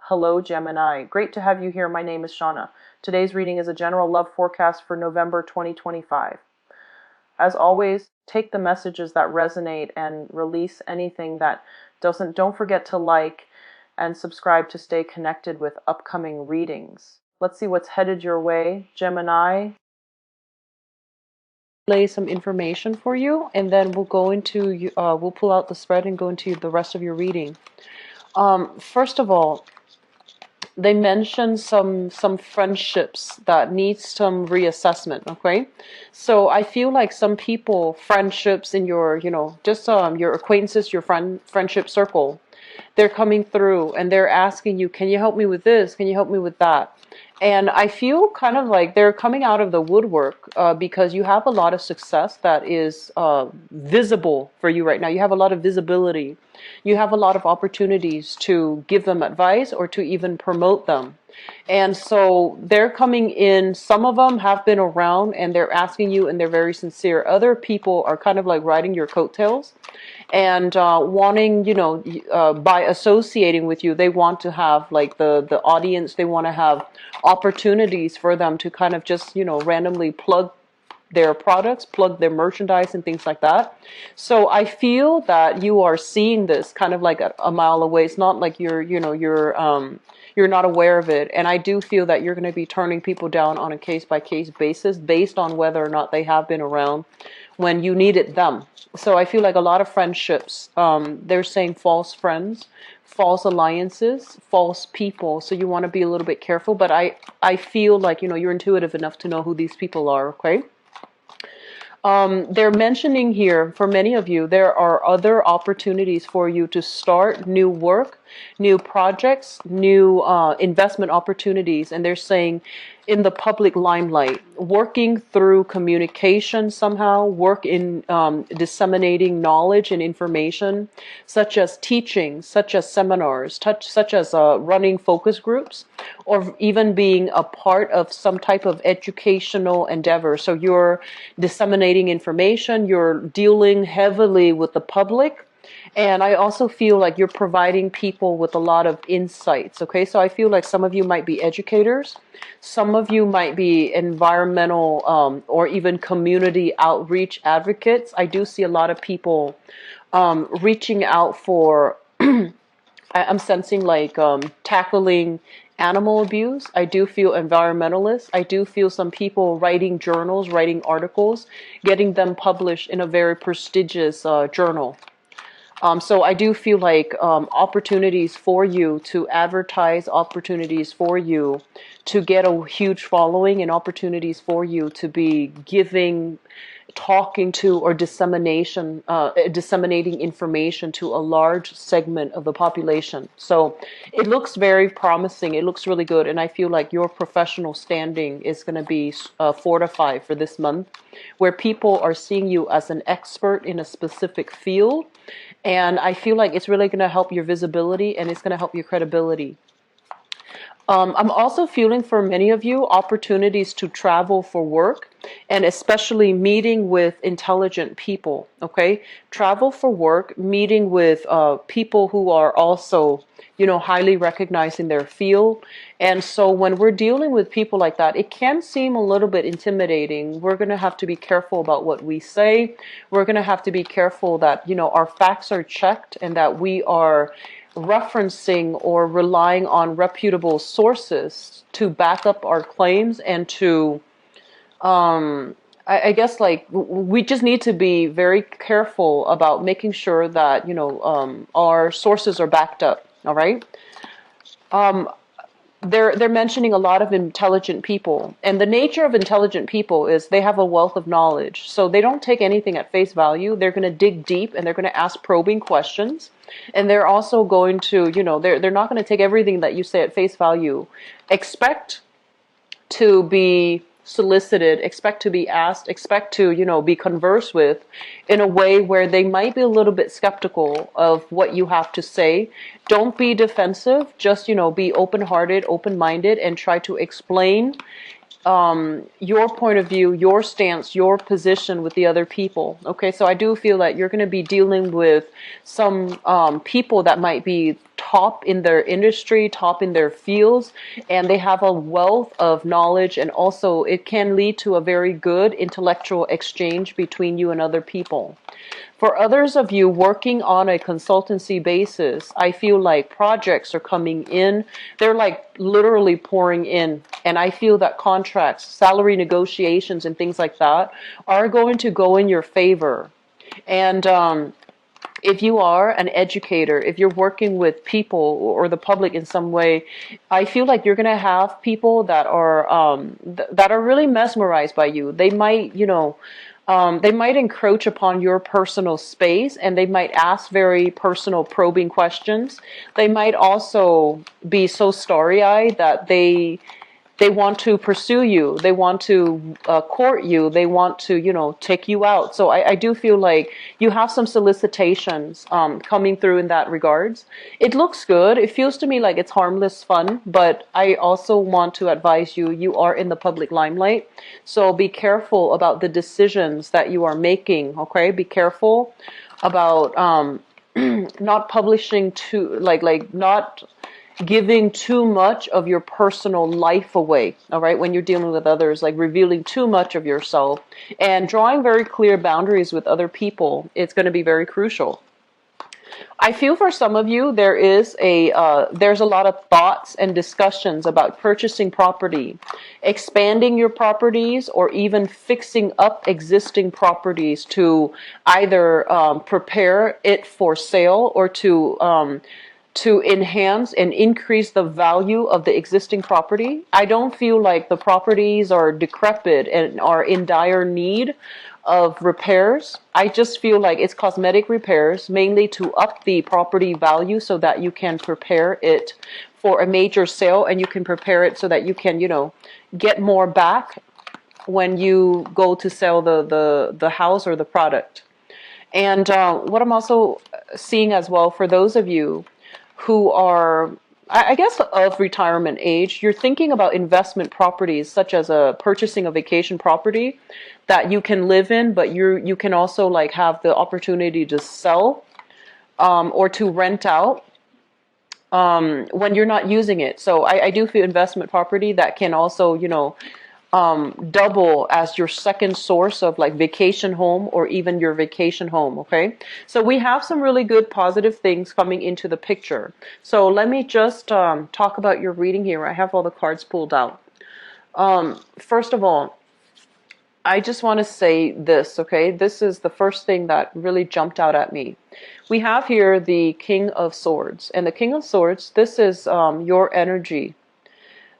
Hello, Gemini. Great to have you here. My name is Shauna. Today's reading is a general love forecast for November 2025. As always, take the messages that resonate and release anything that doesn't. Don't forget to like and subscribe to stay connected with upcoming readings. Let's see what's headed your way, Gemini. Lay some information for you, and then we'll go into we'll pull out the spread and go into the rest of your reading. First of all, they mentioned some friendships that need some reassessment. Okay, so I feel like some people, friendships in your just your acquaintances, your friendship circle, they're coming through and they're asking you, can you help me with this, can you help me with that? And I feel kind of like they're coming out of the woodwork because you have a lot of success that is visible for you right now. You have a lot of visibility. You have a lot of opportunities to give them advice or to even promote them. And so they're coming in. Some of them have been around and they're asking you and they're very sincere. Other people are kind of like riding your coattails and wanting, by associating with you, they want to have like the audience, they want to have opportunities for them to kind of just, randomly plug their products, plug their merchandise and things like that. So I feel that you are seeing this kind of like a mile away. It's not like you're not aware of it. And I do feel that you're going to be turning people down on a case-by-case basis based on whether or not they have been around when you needed them. So I feel like a lot of friendships, they're saying false friends, false alliances, false people. So you want to be a little bit careful. But I feel like, you're intuitive enough to know who these people are, okay? They're mentioning here, for many of you, there are other opportunities for you to start new work, new projects, new investment opportunities. And they're saying in the public limelight, working through communication somehow, work in disseminating knowledge and information, such as teaching, such as seminars, such as running focus groups, or even being a part of some type of educational endeavor. So you're disseminating information, you're dealing heavily with the public. And I also feel like you're providing people with a lot of insights, okay? So I feel like some of you might be educators. Some of you might be environmental or even community outreach advocates. I do see a lot of people reaching out for, I'm sensing like tackling animal abuse. I do feel environmentalists. I do feel some people writing journals, writing articles, getting them published in a very prestigious journal. So I do feel like opportunities for you to advertise, opportunities for you to get a huge following, and opportunities for you to be giving, talking to, or disseminating information to a large segment of the population. So it looks very promising. It looks really good. And I feel like your professional standing is going to be fortified for this month, where people are seeing you as an expert in a specific field. And I feel like it's really going to help your visibility and it's going to help your credibility. I'm also feeling for many of you opportunities to travel for work, and especially meeting with intelligent people, okay? Travel for work, meeting with people who are also, highly recognized in their field. And so when we're dealing with people like that, it can seem a little bit intimidating. We're going to have to be careful about what we say. We're going to have to be careful that, our facts are checked and that we are referencing or relying on reputable sources to back up our claims and to, I guess, like, we just need to be very careful about making sure that, our sources are backed up, all right? They're mentioning a lot of intelligent people, and the nature of intelligent people is they have a wealth of knowledge. So they don't take anything at face value. They're going to dig deep and they're going to ask probing questions. And they're also going to, they're not going to take everything that you say at face value. Expect to be solicited, expect to be asked, expect to, be conversed with in a way where they might be a little bit skeptical of what you have to say. Don't be defensive, just, be open-hearted, open-minded, and try to explain your point of view, your stance, your position with the other people. Okay, so I do feel that you're going to be dealing with some people that might be top in their industry, top in their fields, and they have a wealth of knowledge, and also it can lead to a very good intellectual exchange between you and other people. For others of you working on a consultancy basis, I feel like projects are coming in. They're like literally pouring in. And I feel that contracts, salary negotiations, and things like that are going to go in your favor. And if you are an educator, if you're working with people or the public in some way, I feel like you're going to have people that are that are really mesmerized by you. They might, they might encroach upon your personal space, and they might ask very personal, probing questions. They might also be so starry-eyed that they want to pursue you. They want to court you. They want to, take you out. So I do feel like you have some solicitations coming through in that regards. It looks good. It feels to me like it's harmless fun, but I also want to advise you, you are in the public limelight. So be careful about the decisions that you are making, okay? Be careful about not publishing too, not giving too much of your personal life away, all right, when you're dealing with others, like revealing too much of yourself and drawing very clear boundaries with other people. It's going to be very crucial. I feel for some of you, there's a lot of thoughts and discussions about purchasing property, expanding your properties, or even fixing up existing properties to either prepare it for sale or to enhance and increase the value of the existing property. I don't feel like the properties are decrepit and are in dire need of repairs. I just feel like it's cosmetic repairs, mainly to up the property value so that you can prepare it for a major sale, and you can prepare it so that you can, get more back when you go to sell the house or the product. And what I'm also seeing as well, for those of you who are, I guess, of retirement age, you're thinking about investment properties, such as purchasing a vacation property that you can live in, but you can also like have the opportunity to sell or to rent out when you're not using it. So I do feel investment property that can also, double as your second source of like vacation home or even your vacation home. Okay, so we have some really good positive things coming into the picture. So let me just talk about your reading here. I have all the cards pulled out. First of all, I just want to say this, okay? This is the first thing that really jumped out at me. We have here the King of Swords, and the King of Swords, this is your energy.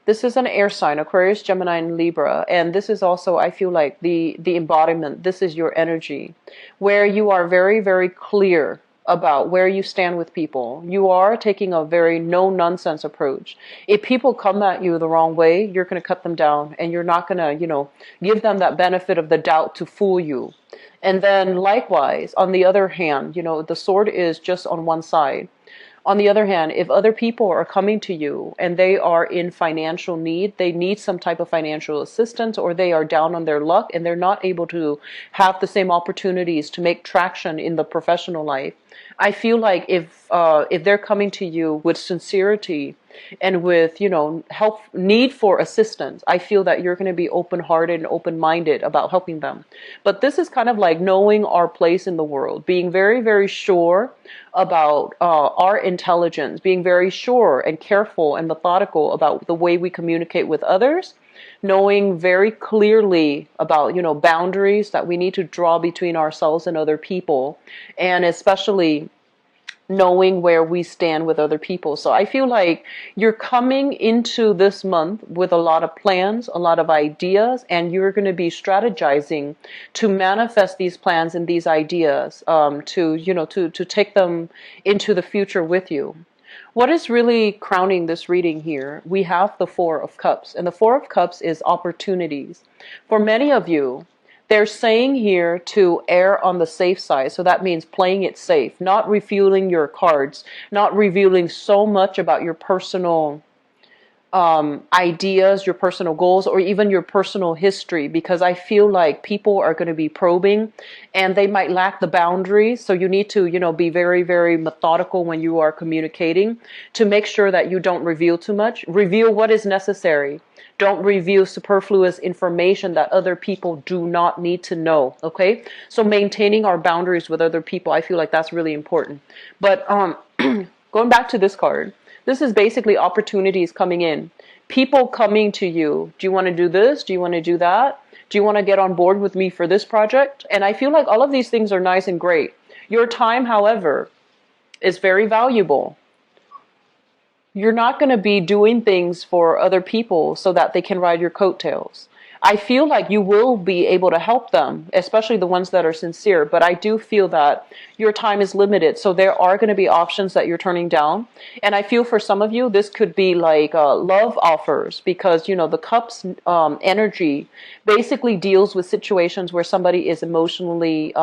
This is an air sign, Aquarius, Gemini, and Libra. And this is also, I feel like, the embodiment. This is your energy, where you are very, very clear about where you stand with people. You are taking a very no-nonsense approach. If people come at you the wrong way, you're going to cut them down, and you're not going to, give them that benefit of the doubt to fool you. And then likewise, on the other hand, the sword is just on one side. On the other hand, if other people are coming to you and they are in financial need, they need some type of financial assistance, or they are down on their luck and they're not able to have the same opportunities to make traction in the professional life, I feel like if they're coming to you with sincerity and with, help, need for assistance, I feel that you're going to be open-hearted and open-minded about helping them. But this is kind of like knowing our place in the world, being very, very sure about our intelligence, being very sure and careful and methodical about the way we communicate with others, knowing very clearly about, boundaries that we need to draw between ourselves and other people, and especially knowing where we stand with other people. So I feel like you're coming into this month with a lot of plans, a lot of ideas, and you're going to be strategizing to manifest these plans and these ideas, to take them into the future with you. What is really crowning this reading here? We have the Four of Cups, and the Four of Cups is opportunities. For many of you, they're saying here to err on the safe side. So that means playing it safe, not revealing your cards, not revealing so much about your personal ideas, your personal goals, or even your personal history, because I feel like people are going to be probing and they might lack the boundaries. So you need to, be very, very methodical when you are communicating to make sure that you don't reveal too much. Reveal what is necessary. Don't reveal superfluous information that other people do not need to know. Okay. So maintaining our boundaries with other people, I feel like that's really important. But, going back to this card, this is basically opportunities coming in. People coming to you. Do you want to do this? Do you want to do that? Do you want to get on board with me for this project? And I feel like all of these things are nice and great. Your time, however, is very valuable. You're not going to be doing things for other people so that they can ride your coattails. I feel like you will be able to help them, especially the ones that are sincere, but I do feel that your time is limited. So there are going to be options that you're turning down. And I feel for some of you, this could be like love offers, because, the cups energy basically deals with situations where somebody is emotionally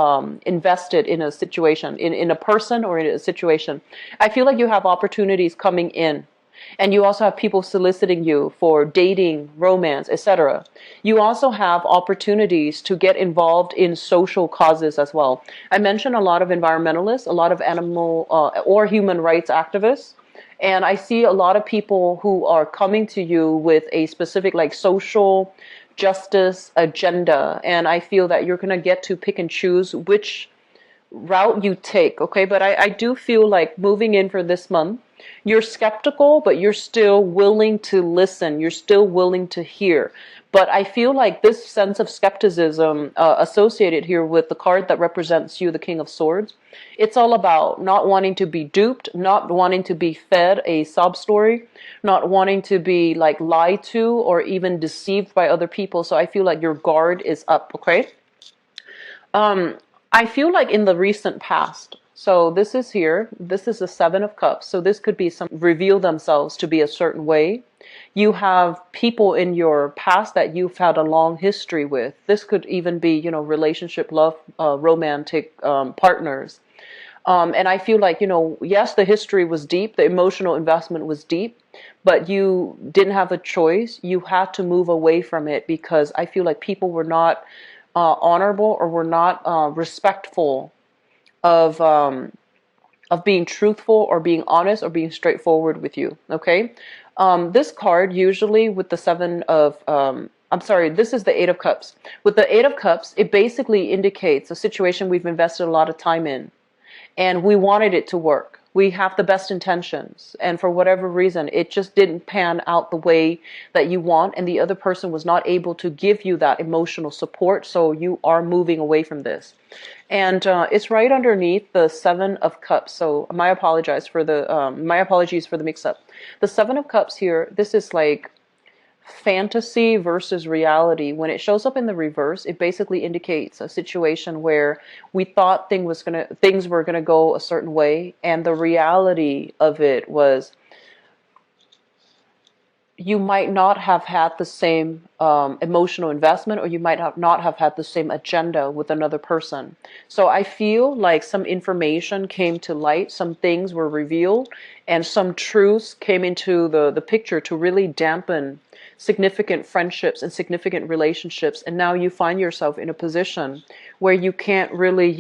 invested in a situation, in a person or in a situation. I feel like you have opportunities coming in. And you also have people soliciting you for dating, romance, etc. You also have opportunities to get involved in social causes as well. I mentioned a lot of environmentalists, a lot of animal or human rights activists. And I see a lot of people who are coming to you with a specific like social justice agenda. And I feel that you're going to get to pick and choose which route you take. Okay. But I do feel like moving in for this month, you're skeptical, but you're still willing to listen. You're still willing to hear. But I feel like this sense of skepticism associated here with the card that represents you, the King of Swords, it's all about not wanting to be duped, not wanting to be fed a sob story, not wanting to be like lied to or even deceived by other people. So I feel like your guard is up, okay? I feel like in the recent past, so this is here, this is the Seven of Cups. So this could be some reveal themselves to be a certain way. You have people in your past that you've had a long history with. This could even be, relationship, love, romantic partners. And I feel like, yes, the history was deep, the emotional investment was deep, but you didn't have a choice. You had to move away from it because I feel like people were not honorable or were not respectful of being truthful or being honest or being straightforward with you. Okay. This card usually with the this is the Eight of Cups. With the Eight of Cups, it basically indicates a situation we've invested a lot of time in and we wanted it to work. We have the best intentions, and for whatever reason, it just didn't pan out the way that you want, and the other person was not able to give you that emotional support, so you are moving away from this. And it's right underneath the Seven of Cups, so my apologies for the mix-up. The Seven of Cups here, this is like fantasy versus reality. When it shows up in the reverse, it basically indicates a situation where we thought things were gonna go a certain way, and the reality of it was you might not have had the same emotional investment, or you might not have had the same agenda with another person. So I feel like some information came to light, some things were revealed, and some truths came into the picture to really dampen significant friendships and significant relationships. And now you find yourself in a position where you can't really,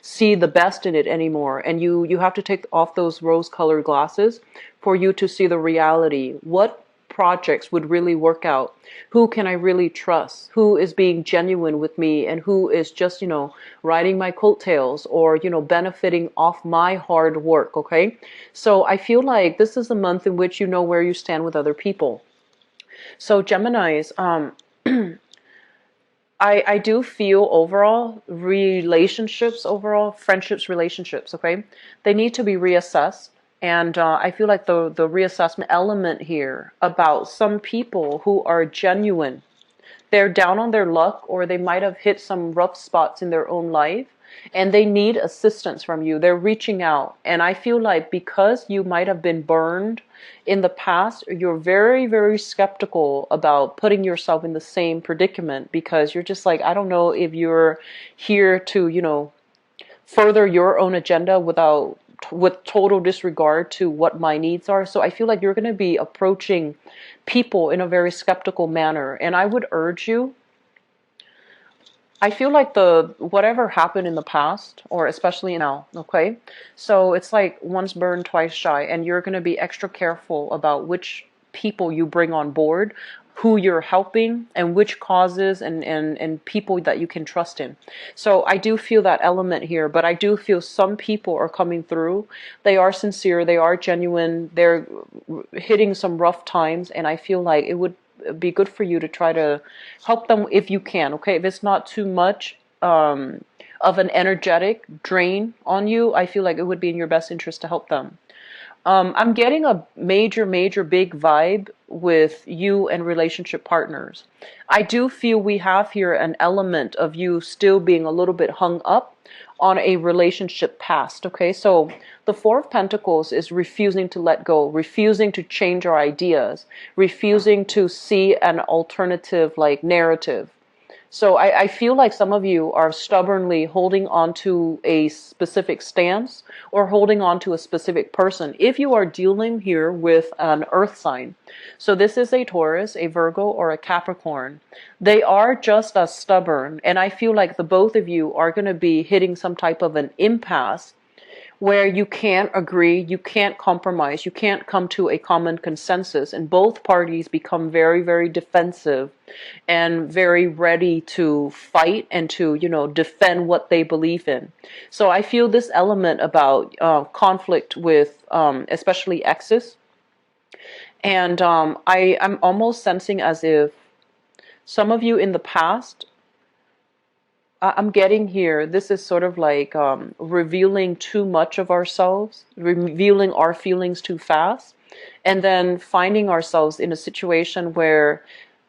see the best in it anymore. And you have to take off those rose-colored glasses for you to see the reality. What projects would really work out? Who can I really trust? Who is being genuine with me, and who is just, riding my coattails or, benefiting off my hard work, okay? So I feel like this is a month in which you know where you stand with other people. So Geminis, I do feel overall, friendships, relationships, okay? They need to be reassessed. And I feel like the reassessment element here about some people who are genuine, they're down on their luck, or they might have hit some rough spots in their own life, and they need assistance from you. They're reaching out. And I feel like because you might have been burned in the past, you're very, very skeptical about putting yourself in the same predicament, because you're just like, I don't know if you're here to, further your own agenda without with total disregard to what my needs are. So I feel like you're going to be approaching people in a very skeptical manner. And I would urge you, I feel like the whatever happened in the past, or especially now, okay? So it's like once burned, twice shy, and you're going to be extra careful about which people you bring on board, who you're helping, and which causes and people that you can trust in. So I do feel that element here, but I do feel some people are coming through. They are sincere, they are genuine, they're hitting some rough times, and I feel like it would be good for you to try to help them if you can, okay? If it's not too much of an energetic drain on you, I feel like it would be in your best interest to help them. I'm getting a major big vibe with you and relationship partners. I do feel we have here an element of you still being a little bit hung up on a relationship past, okay? So the Four of Pentacles is refusing to let go, refusing to change our ideas, refusing to see an alternative like narrative. So I feel like some of you are stubbornly holding on to a specific stance or holding on to a specific person. If you are dealing here with an earth sign, so this is a Taurus, a Virgo, or a Capricorn, they are just as stubborn. And I feel like the both of you are going to be hitting some type of an impasse where you can't agree, you can't compromise, you can't come to a common consensus, and both parties become very defensive and very ready to fight and to, defend what they believe in. So I feel this element about conflict with especially exes, and I'm almost sensing as if some of you in the past, I'm getting here, this is sort of like revealing too much of ourselves, revealing our feelings too fast, and then finding ourselves in a situation where,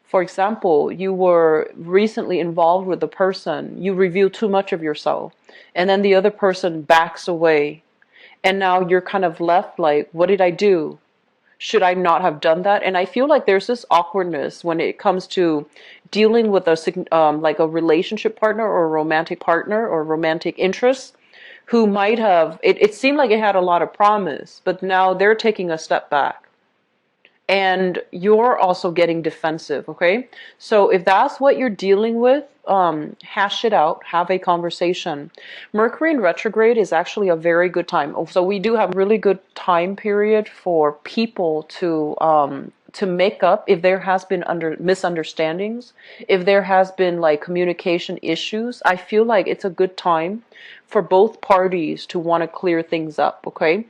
for example, you were recently involved with a person, you reveal too much of yourself, and then the other person backs away, and now you're kind of left like, what did I do? Should I not have done that? And I feel like there's this awkwardness when it comes to dealing with like a relationship partner or a romantic partner or romantic interest who might have, it seemed like it had a lot of promise, but now they're taking a step back. And you're also getting defensive, okay? So if that's what you're dealing with, hash it out, have a conversation. Mercury in retrograde is actually a very good time. So we do have a really good time period for people to make up if there has been misunderstandings, if there has been like communication issues. I feel like it's a good time for both parties to want to clear things up, okay?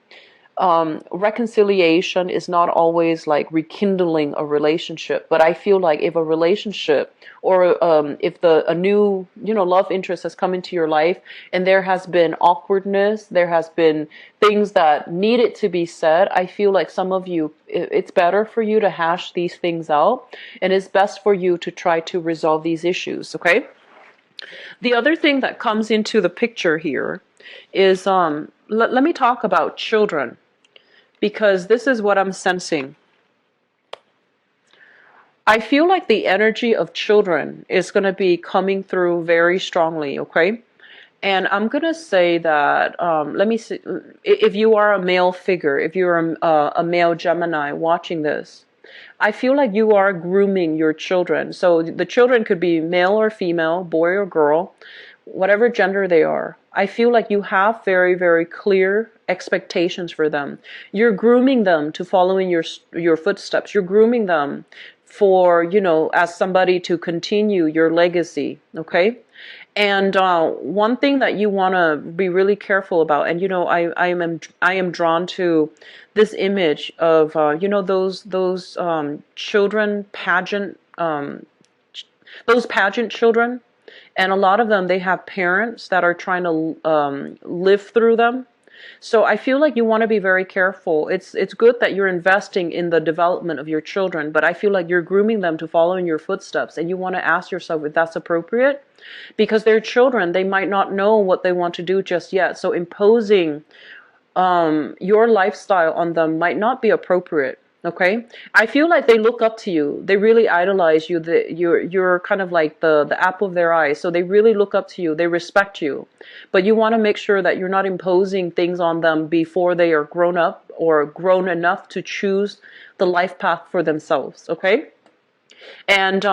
Reconciliation is not always like rekindling a relationship, but I feel like if a relationship or if a new love interest has come into your life and there has been awkwardness, there has been things that needed to be said, I feel like some of you, it's better for you to hash these things out, and it's best for you to try to resolve these issues, okay? The other thing that comes into the picture here is let me talk about children, because this is what I'm sensing. I feel like the energy of children is going to be coming through very strongly, okay? And I'm going to say that, let me see, if you are a male figure, if you're a male Gemini watching this, I feel like you are grooming your children. So the children could be male or female, boy or girl, whatever gender they are. I feel like you have very clear expectations for them. You're grooming them to follow in your footsteps. You're grooming them for, as somebody to continue your legacy, okay? And one thing that you want to be really careful about, and I am drawn to this image of those children pageant, those pageant children. And a lot of them, they have parents that are trying to live through them. So I feel like you want to be very careful. It's good that you're investing in the development of your children, but I feel like you're grooming them to follow in your footsteps. And you want to ask yourself if that's appropriate, because they're children. They might not know what they want to do just yet. So imposing your lifestyle on them might not be appropriate. Okay, I feel like they look up to you. They really idolize you. You're kind of like the apple of their eye. So they really look up to you. They respect you, but you want to make sure that you're not imposing things on them before they are grown up or grown enough to choose the life path for themselves. Okay, and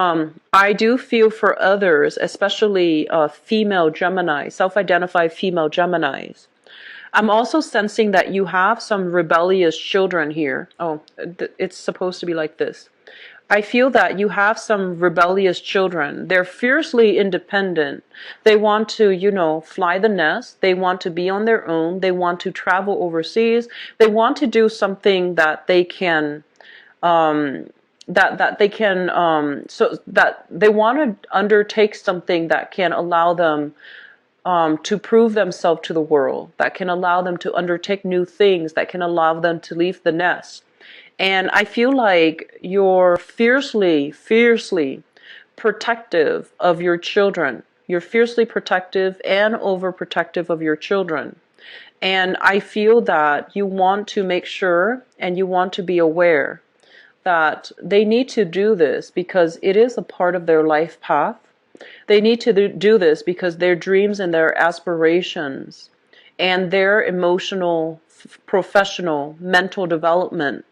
I do feel for others, especially female Gemini, self-identified female Geminis. I'm also sensing that you have some rebellious children here. Oh, it's supposed to be like this. I feel that you have some rebellious children. They're fiercely independent. They want to, fly the nest. They want to be on their own. They want to travel overseas. They want to do something that they can, so that they want to undertake something that can allow them to prove themselves to the world, that can allow them to undertake new things, that can allow them to leave the nest. And I feel like you're fiercely, fiercely protective of your children. You're fiercely protective and overprotective of your children. And I feel that you want to make sure and you want to be aware that they need to do this because it is a part of their life path. They need to do this because their dreams and their aspirations and their emotional, professional, mental development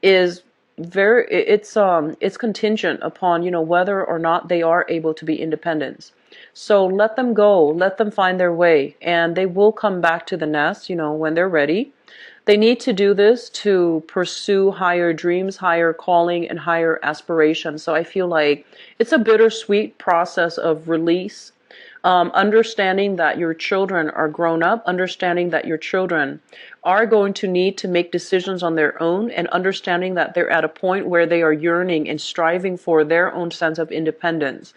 is it's contingent upon, whether or not they are able to be independent. So let them go, let them find their way, and they will come back to the nest, when they're ready. They need to do this to pursue higher dreams, higher calling, and higher aspirations. So I feel like it's a bittersweet process of release, understanding that your children are grown up, understanding that your children are going to need to make decisions on their own, and understanding that they're at a point where they are yearning and striving for their own sense of independence.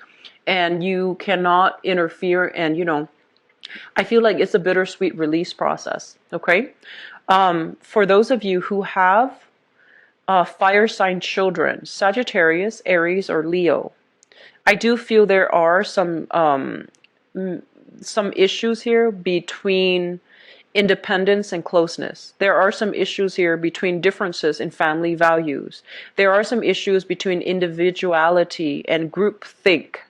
And you cannot interfere, and I feel like it's a bittersweet release process, okay? For those of you who have fire sign children, Sagittarius, Aries, or Leo, I do feel there are some issues here between independence and closeness. There are some issues here between differences in family values. There are some issues between individuality and group think,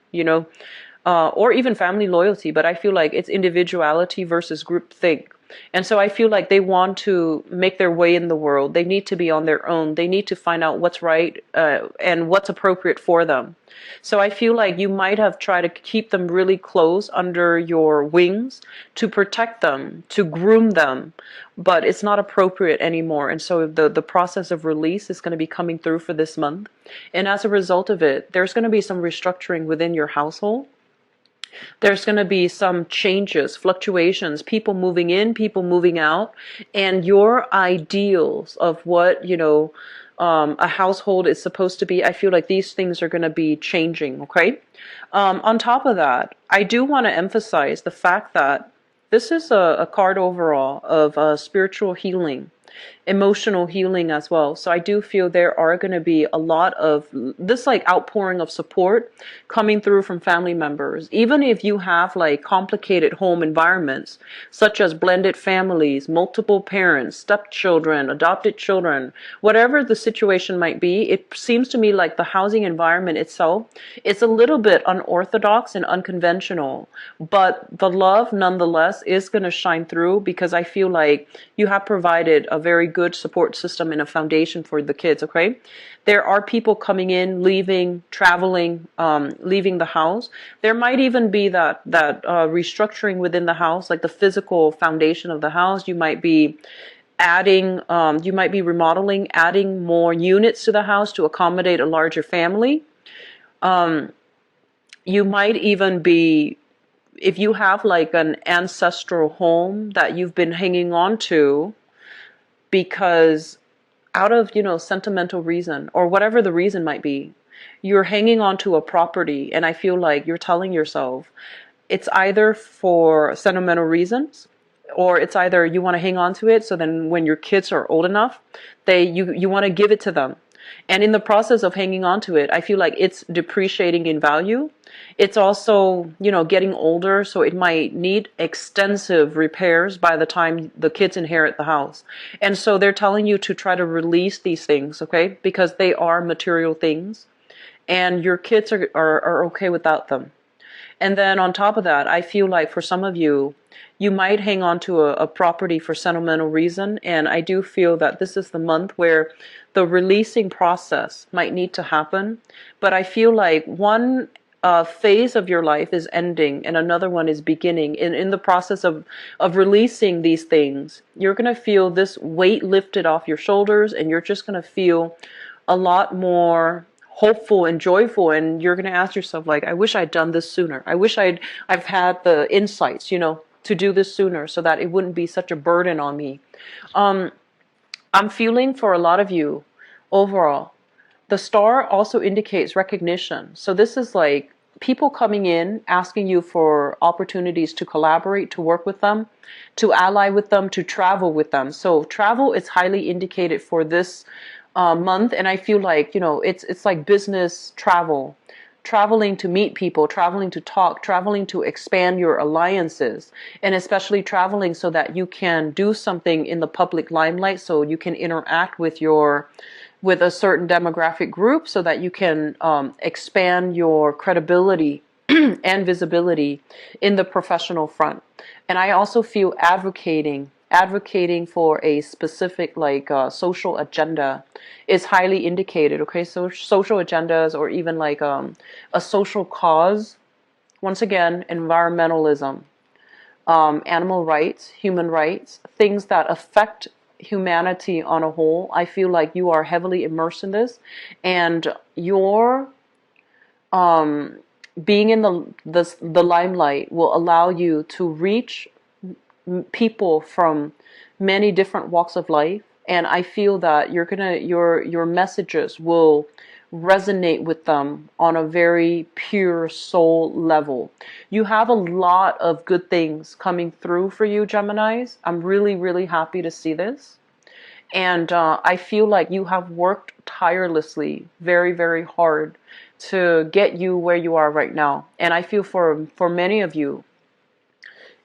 or even family loyalty, but I feel like it's individuality versus group think. And so I feel like they want to make their way in the world. They need to be on their own. They need to find out what's right and what's appropriate for them. So I feel like you might have tried to keep them really close under your wings to protect them, to groom them, but it's not appropriate anymore. And so the process of release is going to be coming through for this month. And as a result of it, there's going to be some restructuring within your household. There's going to be some changes, fluctuations, people moving in, people moving out, and your ideals of what, a household is supposed to be. I feel like these things are going to be changing, okay? On top of that, I do want to emphasize the fact that this is a card overall of spiritual healing, emotional healing as well. So I do feel there are going to be a lot of this like outpouring of support coming through from family members. Even if you have like complicated home environments, such as blended families, multiple parents, stepchildren, adopted children, whatever the situation might be, it seems to me like the housing environment itself is a little bit unorthodox and unconventional, but the love nonetheless is going to shine through because I feel like you have provided a very good support system and a foundation for the kids, okay? There are people coming in, leaving, traveling, leaving the house. There might even be that restructuring within the house, like the physical foundation of the house. You might be adding, you might be remodeling, adding more units to the house to accommodate a larger family. You might even be, if you have like an ancestral home that you've been hanging on to, because out of, sentimental reason or whatever the reason might be, you're hanging on to a property, and I feel like you're telling yourself it's either for sentimental reasons or it's either you want to hang on to it so then when your kids are old enough, you want to give it to them. And in the process of hanging on to it, I feel like it's depreciating in value. It's also, getting older, so it might need extensive repairs by the time the kids inherit the house. And so they're telling you to try to release these things, okay? Because they are material things, and your kids are okay without them. And then on top of that, I feel like for some of you, you might hang on to a property for sentimental reason. And I do feel that this is the month where the releasing process might need to happen. But I feel like one phase of your life is ending and another one is beginning. In the process of releasing these things, you're going to feel this weight lifted off your shoulders, and you're just going to feel a lot more hopeful and joyful, and you're going to ask yourself, like, I wish I'd done this sooner. I wish I've had the insights, to do this sooner, so that it wouldn't be such a burden on me. I'm feeling for a lot of you overall, the star also indicates recognition. So this is like people coming in, asking you for opportunities to collaborate, to work with them, to ally with them, to travel with them. So travel is highly indicated for this month, and I feel like, it's like business travel, traveling to meet people, traveling to talk, traveling to expand your alliances, and especially traveling so that you can do something in the public limelight, so you can interact with a certain demographic group, so that you can expand your credibility and visibility in the professional front. And I also feel advocating for a specific social agenda is highly indicated. Okay, so social agendas, or even like a social cause. Once again, environmentalism, animal rights, human rights, things that affect humanity on a whole. I feel like you are heavily immersed in this, and your being in the limelight will allow you to reach people from many different walks of life, and I feel that your messages will resonate with them on a very pure soul level. You have a lot of good things coming through for you, Geminis. I'm really, really happy to see this. And I feel like you have worked tirelessly, very, very hard to get you where you are right now. And I feel for many of you,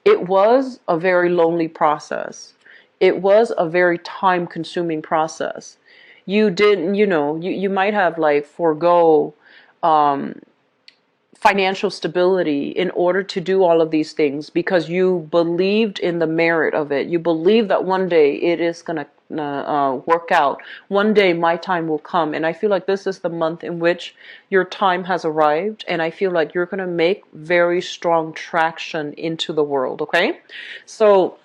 it was a very lonely process. It was a very time-consuming process. You didn't, you might have forego financial stability in order to do all of these things, because you believed in the merit of it. You believe that one day it is going to work out. One day my time will come. And I feel like this is the month in which your time has arrived. And I feel like you're going to make very strong traction into the world. Okay. So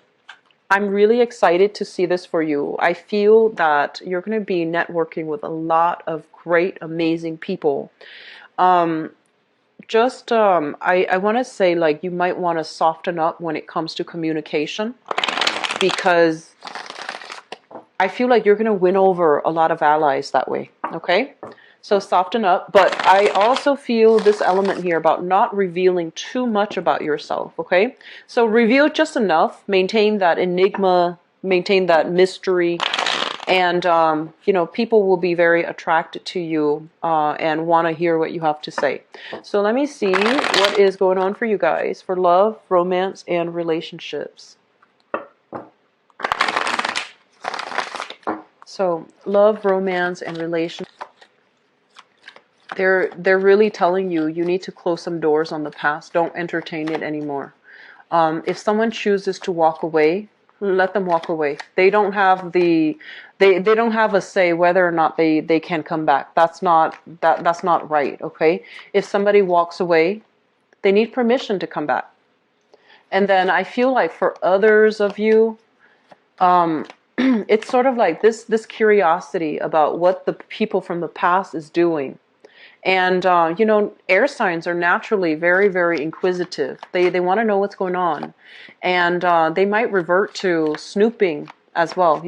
I'm really excited to see this for you. I feel that you're going to be networking with a lot of great, amazing people. I want to say, you might want to soften up when it comes to communication, because I feel like you're going to win over a lot of allies that way. Okay. So soften up. But I also feel this element here about not revealing too much about yourself. Okay. So reveal just enough, maintain that enigma, maintain that mystery. And, people will be very attracted to you and want to hear what you have to say. So let me see what is going on for you guys for love, romance, and relationships. So love, romance, and relationships. They're really telling you need to close some doors on the past. Don't entertain it anymore. If someone chooses to walk away, let them walk away. They don't have they don't have a say whether or not they can come back. That's not right. Okay. If somebody walks away, they need permission to come back. And then I feel like for others of you, it's sort of like this curiosity about what the people from the past is doing. And, air signs are naturally very, very inquisitive. They want to know what's going on. And they might revert to snooping as well,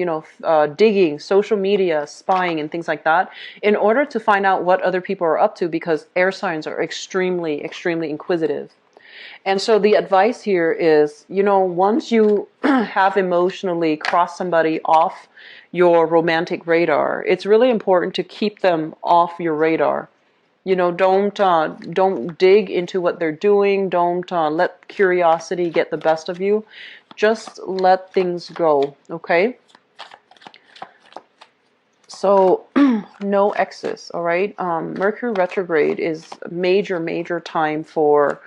digging, social media, spying, and things like that, in order to find out what other people are up to, because air signs are extremely, extremely inquisitive. And so the advice here is, once you have emotionally crossed somebody off your romantic radar, it's really important to keep them off your radar. You know, don't dig into what they're doing. Don't let curiosity get the best of you. Just let things go, okay? So, no exes, all right? Mercury retrograde is a major time for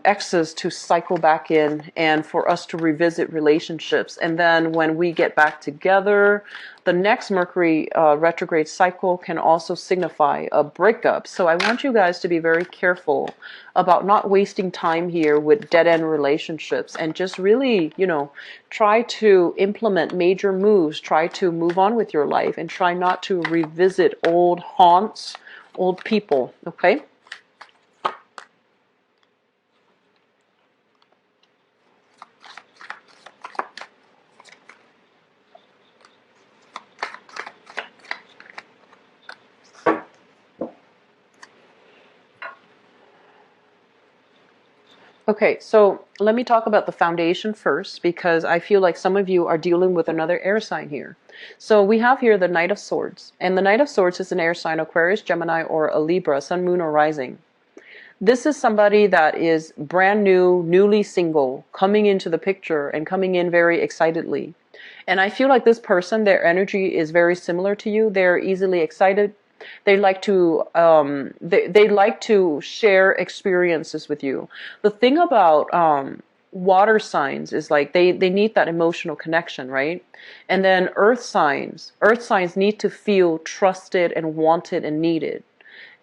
exes to cycle back in and for us to revisit relationships. And then when we get back together, the next Mercury retrograde cycle can also signify a breakup. So I want you guys to be very careful about not wasting time here with dead-end relationships, and just really, you know, try to implement major moves, try to move on with your life, and try not to revisit old haunts, old people, okay? Okay, so let me talk about the foundation first, because I feel like some of you are dealing with another air sign here. So we have here the Knight of Swords, and the Knight of Swords is an air sign, Aquarius, Gemini, or a Libra, Sun, Moon, or Rising. This is somebody that is brand new, newly single, coming into the picture and coming in very excitedly. And I feel like this person, their energy is very similar to you. They're easily excited. They like to they like to share experiences with you. The thing about water signs is like they need that emotional connection, right? And then earth signs need to feel trusted and wanted and needed.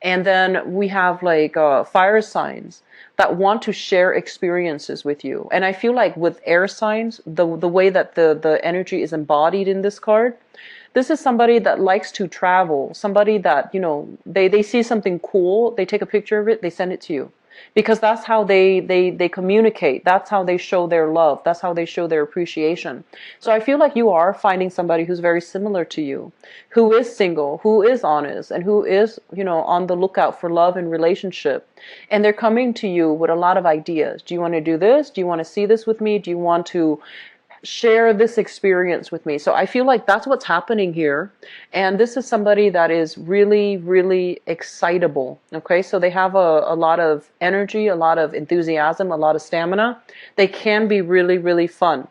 And then we have like fire signs that want to share experiences with you. And I feel like with air signs, the way that the energy is embodied in this card, this is somebody that likes to travel, somebody that, you know, they see something cool, they take a picture of it, they send it to you. Because that's how they communicate. That's how they show their love. That's how they show their appreciation. So I feel like you are finding somebody who's very similar to you, who is single, who is honest, and who is, you know, on the lookout for love and relationship. And they're coming to you with a lot of ideas. Do you want to do this? Do you want to see this with me? Do you want to share this experience with me? So I feel like that's what's happening here. And this is somebody that is really excitable. Okay, so they have a lot of energy, a lot of enthusiasm, a lot of stamina. They can be really fun.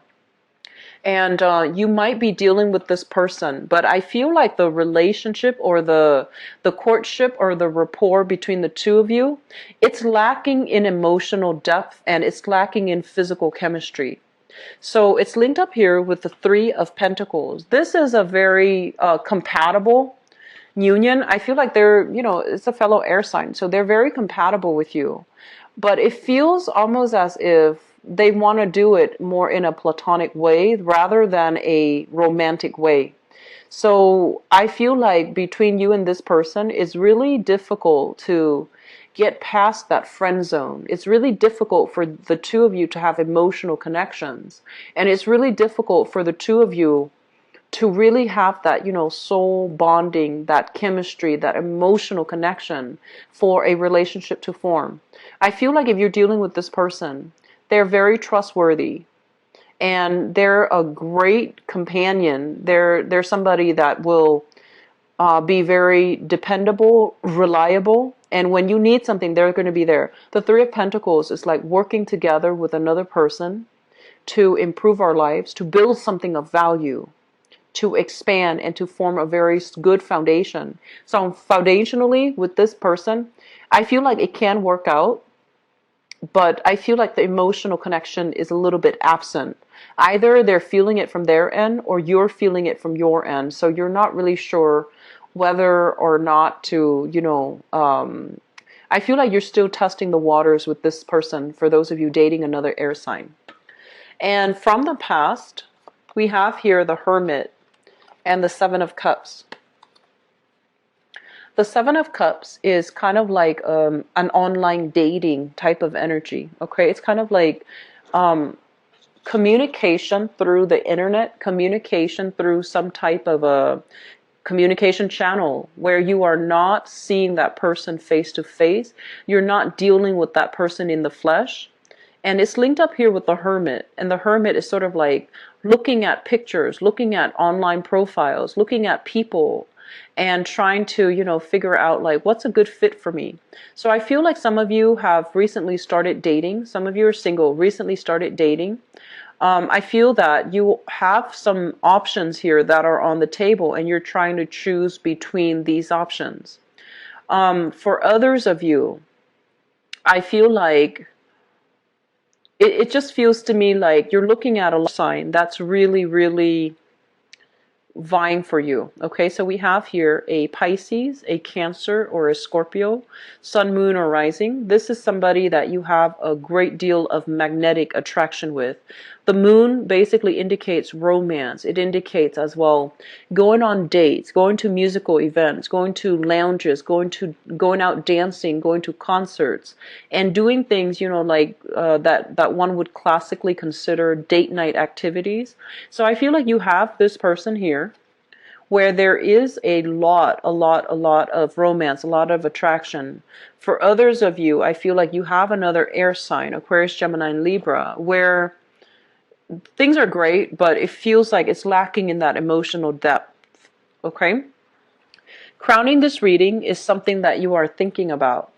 And you might be dealing with this person, but I feel like the relationship or the courtship or the rapport between the two of you, it's lacking in emotional depth and it's lacking in physical chemistry. So it's linked up here with the Three of Pentacles. This is a very compatible union. I feel like they're, you know, it's a fellow air sign, so they're very compatible with you. But it feels almost as if they want to do it more in a platonic way rather than a romantic way. So I feel like between you and this person, it's really difficult to get past that friend zone. It's really difficult for the two of you to have emotional connections. And it's really difficult for the two of you to really have that, you know, soul bonding, that chemistry, that emotional connection for a relationship to form. I feel like if you're dealing with this person, they're very trustworthy and they're a great companion. They're somebody that will be very dependable, reliable, and when you need something, they're going to be there. The Three of Pentacles is like working together with another person to improve our lives, to build something of value, to expand, and to form a very good foundation. So foundationally, with this person, I feel like it can work out, but I feel like the emotional connection is a little bit absent. Either they're feeling it from their end or you're feeling it from your end. So you're not really sure whether or not to, you know, I feel like you're still testing the waters with this person, for those of you dating another air sign. And from the past, we have here the Hermit and the Seven of Cups. The Seven of Cups is kind of like an online dating type of energy. Okay, it's kind of like communication through the internet, communication through some type of a communication channel where you are not seeing that person face to face. You're not dealing with that person in the flesh. And it's linked up here with the Hermit. And the Hermit is sort of like looking at pictures, looking at online profiles, looking at people, and trying to, figure out like what's a good fit for me. So I feel like some of you have recently started dating. Some of you are single, recently started dating. I feel that you have some options here that are on the table and you're trying to choose between these options. For others of you, I feel like it just feels to me like you're looking at a sign that's really, really vying for you. Okay, so we have here a Pisces, a Cancer, or a Scorpio, Sun, Moon, or Rising. This is somebody that you have a great deal of magnetic attraction with. The moon basically indicates romance. It indicates as well going on dates, going to musical events, going to lounges, going out dancing, going to concerts, and doing things, like that one would classically consider date night activities. So I feel like you have this person here where there is a lot of romance, a lot of attraction. For others of you, I feel like you have another air sign, Aquarius, Gemini, and Libra, where things are great, but it feels like it's lacking in that emotional depth. Okay? Crowning this reading is something that you are thinking about.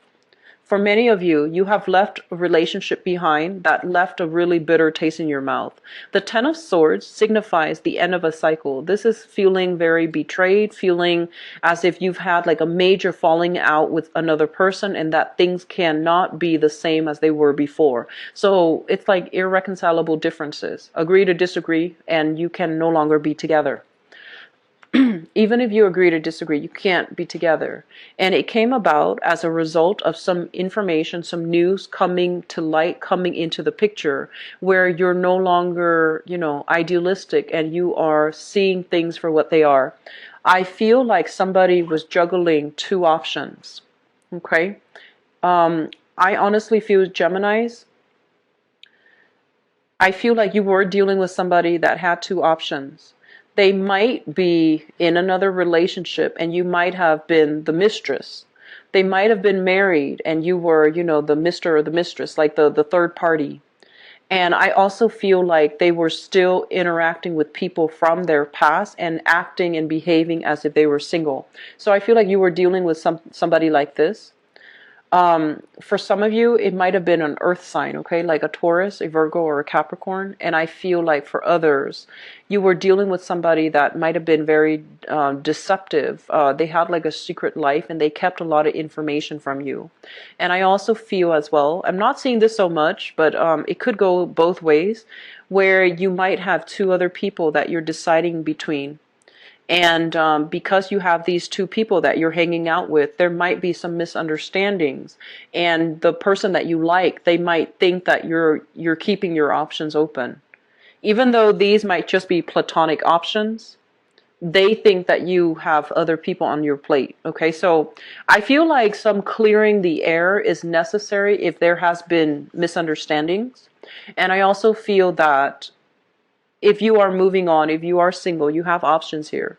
For many of you, you have left a relationship behind that left a really bitter taste in your mouth. The Ten of Swords signifies the end of a cycle. This is feeling very betrayed, feeling as if you've had like a major falling out with another person and that things cannot be the same as they were before. So it's like irreconcilable differences. Agree to disagree, and you can no longer be together. Even if you agree to disagree, you can't be together. And it came about as a result of some information, some news coming to light, coming into the picture, where you're no longer, idealistic and you are seeing things for what they are. I feel like somebody was juggling two options. Okay? I honestly feel, Geminis, I feel like you were dealing with somebody that had two options. They might be in another relationship and you might have been the mistress. They might have been married and you were, the Mr. or the mistress, like the third party. And I also feel like they were still interacting with people from their past and acting and behaving as if they were single. So I feel like you were dealing with somebody like this. For some of you, it might have been an earth sign, okay, like a Taurus, a Virgo, or a Capricorn. And I feel like for others, you were dealing with somebody that might have been very deceptive. They had like a secret life and they kept a lot of information from you. And I also feel as well, I'm not seeing this so much, but it could go both ways, where you might have two other people that you're deciding between. And because you have these two people that you're hanging out with, there might be some misunderstandings. And the person that you like, they might think that you're keeping your options open. Even though these might just be platonic options, they think that you have other people on your plate. Okay, so I feel like some clearing the air is necessary if there has been misunderstandings. And I also feel that if you are moving on, if you are single, you have options here.